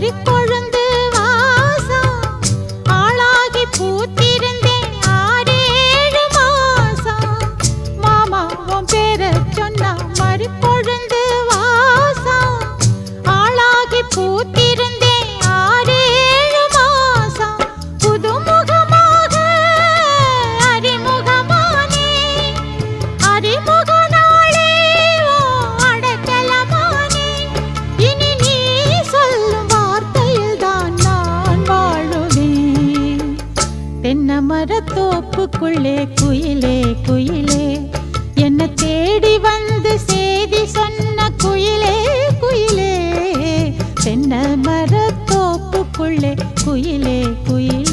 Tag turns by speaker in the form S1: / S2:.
S1: மறிக்கொழுந்து வாசம் ஆளாகி பூத்திருந்தேன் 6-7 மாசம். மாமா உன் பேரை சொன்னா மறிக்கொழுந்து வாசம் ஆளாகி பூத்திருந்தேன் 6-7 மாசம். புதுமுகமாக அறிமுகமானே அறிமுக நாளே ஓ அடக்கலமானே. இனி நீ சொல்லும் வார்த்தையில் தான் நான் வாழுவேன். தென்னை மரத்தோப்புக்குள்ளே குயிலே குயிலே என்ன தேடி வந்து செய்தி சொன்ன குயிலே குயிலே. தென்னை மரத்தோப்புக்குள்ளே குயிலே குயிலே.